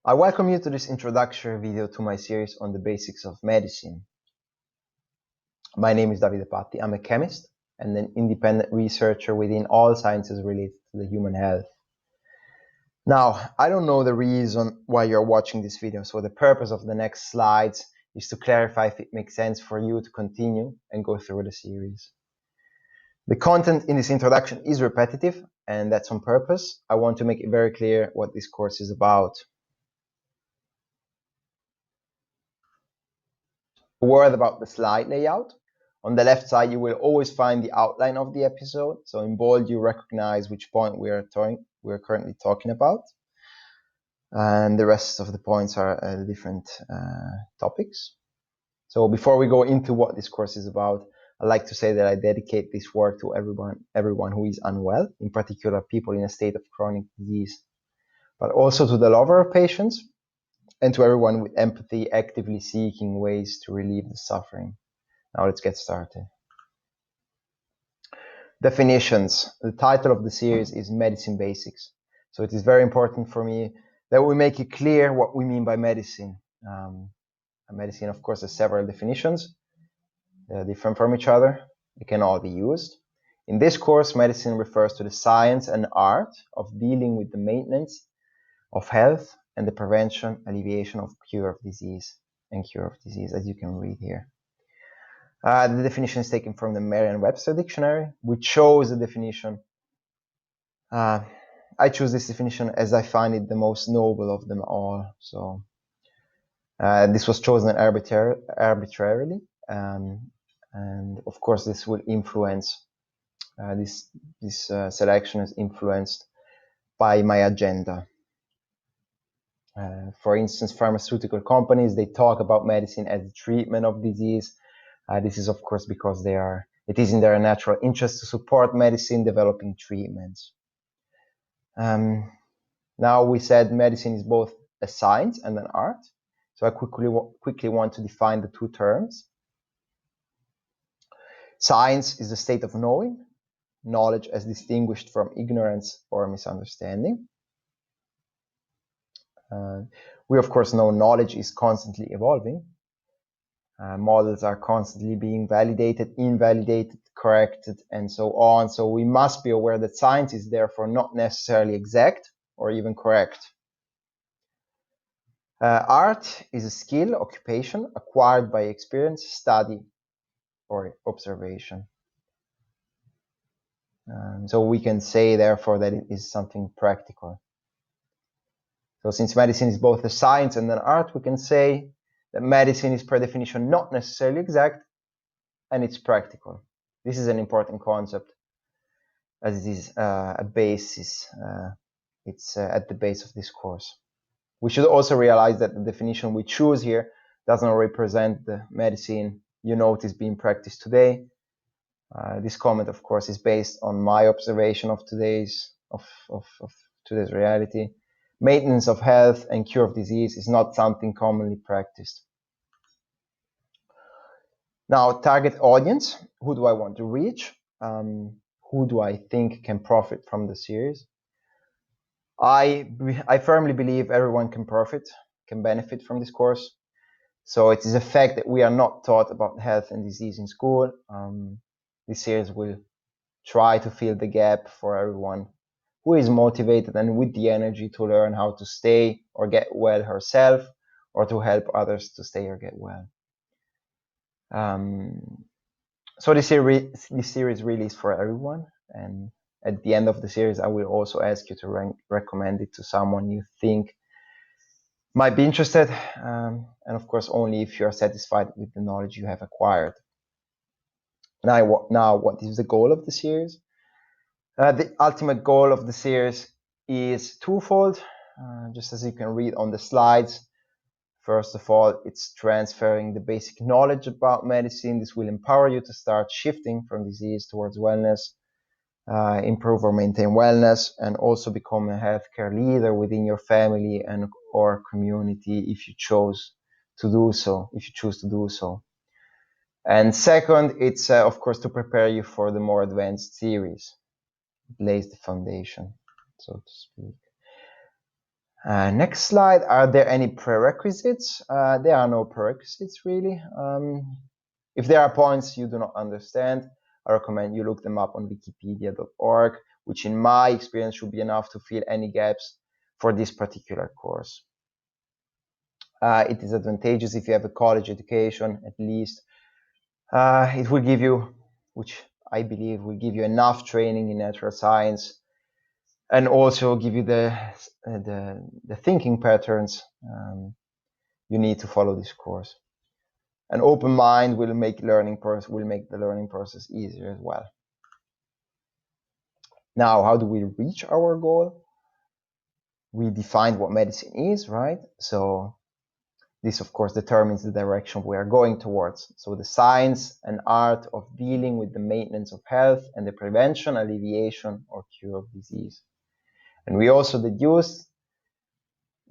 I welcome you to this introductory video to my series on the basics of medicine. My name is Davide Patti. I'm a chemist and an independent researcher within all sciences related to the human health. Now, I don't know the reason why you're watching this video, so the purpose of the next slides is to clarify if it makes sense for you to continue and go through the series. The content in this introduction is repetitive, and that's on purpose. I want to make it very clear what this course is about. A word about the slide layout. On the left side, you will always find the outline of the episode. So in bold, you recognize which point we are currently talking about. And the rest of the points are different topics. So before we go into what this course is about, I'd like to say that I dedicate this work to everyone who is unwell, in particular people in a state of chronic disease, but also to the lover of patients and to everyone with empathy actively seeking ways to relieve the suffering. Now let's get started. Definitions. The title of the series is Medicine Basics. So it is very important for me that we make it clear what we mean by medicine. Medicine, of course, has several definitions. They are different from each other. They can all be used. In this course, medicine refers to the science and art of dealing with the maintenance of health and the prevention, alleviation of cure of disease, as you can read here. The definition is taken from the Merriam-Webster Dictionary, which shows the definition. I choose this definition as I find it the most noble of them all. So this was chosen arbitrarily, and of course this will influence. This selection is influenced by my agenda. For instance, pharmaceutical companies, they talk about medicine as the treatment of disease. This is, of course, because it is in their natural interest to support medicine developing treatments. Now we said medicine is both a science and an art. So I quickly want to define the two terms. Science is the state of knowing, knowledge as distinguished from ignorance or misunderstanding. We, of course, know knowledge is constantly evolving. Models are constantly being validated, invalidated, corrected, and so on. So we must be aware that science is therefore not necessarily exact or even correct. Art is a skill, occupation, acquired by experience, study, or observation. So we can say, therefore, that it is something practical. So since medicine is both a science and an art, we can say that medicine is per definition not necessarily exact, and it's practical. This is an important concept, as it is a basis. It's at the base of this course. We should also realize that the definition we choose here doesn't represent the medicine you notice being practiced today. This comment, of course, is based on my observation of today's reality. Maintenance of health and cure of disease is not something commonly practiced. Now, target audience. Who do I want to reach? Who do I think can profit from the series? I firmly believe everyone can benefit from this course. So it is a fact that we are not taught about health and disease in school. This series will try to fill the gap for everyone who is motivated and with the energy to learn how to stay or get well herself, or to help others to stay or get well. So this series really is for everyone, and at the end of the series I will also ask you to recommend it to someone you think might be interested, and of course only if you are satisfied with the knowledge you have acquired. Now what is the goal of the series? The ultimate goal of the series is twofold, just as you can read on the slides. First of all, it's transferring the basic knowledge about medicine. This will empower you to start shifting from disease towards wellness, improve or maintain wellness, and also become a healthcare leader within your family and or community if you choose to do so. And second, it's of course to prepare you for the more advanced series. It lays the foundation, so to speak. Next slide. Are there any prerequisites? There are no prerequisites really. If there are points you do not understand, I recommend you look them up on wikipedia.org, which in my experience should be enough to fill any gaps for this particular course. It is advantageous if you have a college education, at least. It will give you, which I believe will give you enough training in natural science, and also give you the thinking patterns you need to follow this course. An open mind will make the learning process easier as well. Now, how do we reach our goal? We defined what medicine is, right? So this, of course, determines the direction we are going towards. So the science and art of dealing with the maintenance of health and the prevention, alleviation, or cure of disease. And we also deduced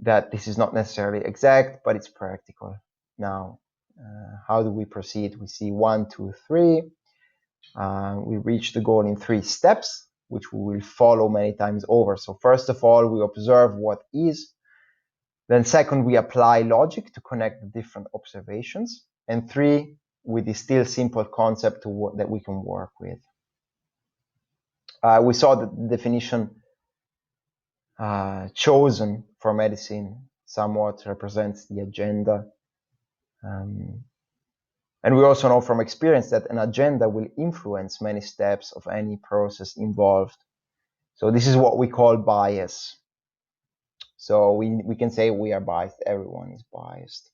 that this is not necessarily exact, but it's practical. Now, how do we proceed? We see 1, 2, 3. We reach the goal in 3 steps, which we will follow many times over. So first of all, we observe what is. Then second, we apply logic to connect the different observations. And 3, we distill simple concept that we can work with. We saw that the definition chosen for medicine somewhat represents the agenda. And we also know from experience that an agenda will influence many steps of any process involved. So this is what we call bias. So we can say we are biased. Everyone is biased.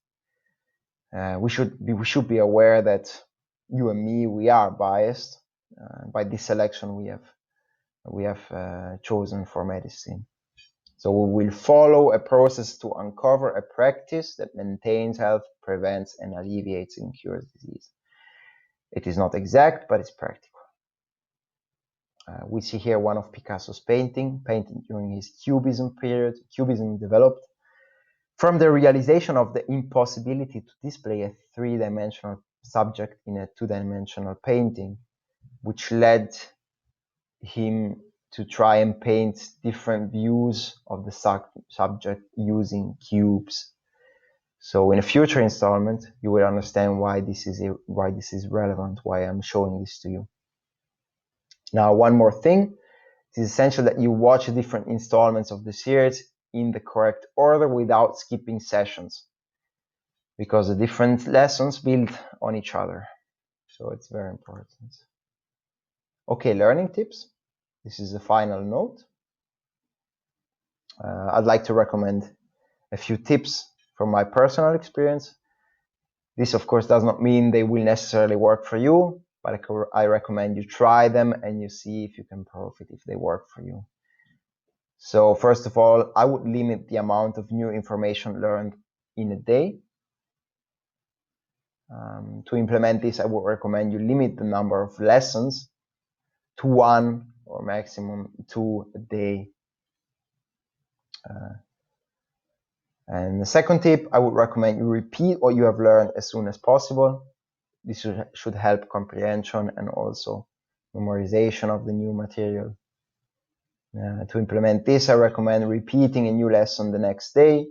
We should be aware that you and me, we are biased by this selection we have chosen for medicine. So we will follow a process to uncover a practice that maintains health, prevents, and alleviates and cures disease. It is not exact, but it's practical. We see here one of Picasso's painted during his Cubism period. Cubism developed from the realization of the impossibility to display a 3-dimensional subject in a 2-dimensional painting, which led him to try and paint different views of the subject using cubes. So in a future installment, you will understand why this is relevant, why I'm showing this to you. Now, one more thing. It is essential that you watch the different installments of the series in the correct order without skipping sessions, because the different lessons build on each other. So it's very important. Okay, learning tips. This is the final note. I'd like to recommend a few tips from my personal experience. This, of course, does not mean they will necessarily work for you, but I recommend you try them and you see if you can profit, if they work for you. So first of all, I would limit the amount of new information learned in a day. To implement this, I would recommend you limit the number of lessons to 1 or maximum 2 a day. And the second tip, I would recommend you repeat what you have learned as soon as possible. This should help comprehension and also memorization of the new material. To implement this, I recommend repeating a new lesson the next day,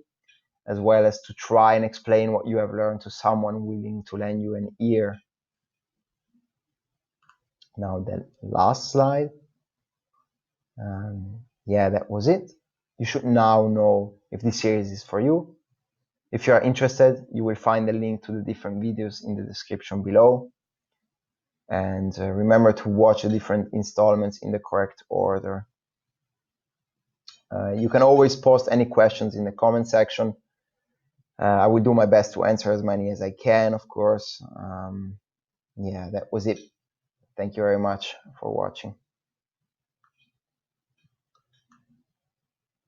as well as to try and explain what you have learned to someone willing to lend you an ear. Now the last slide. Yeah, that was it. You should now know if this series is for you. If you are interested, you will find the link to the different videos in the description below. And remember to watch the different installments in the correct order. You can always post any questions in the comment section. I will do my best to answer as many as I can, of course. Yeah, that was it. Thank you very much for watching.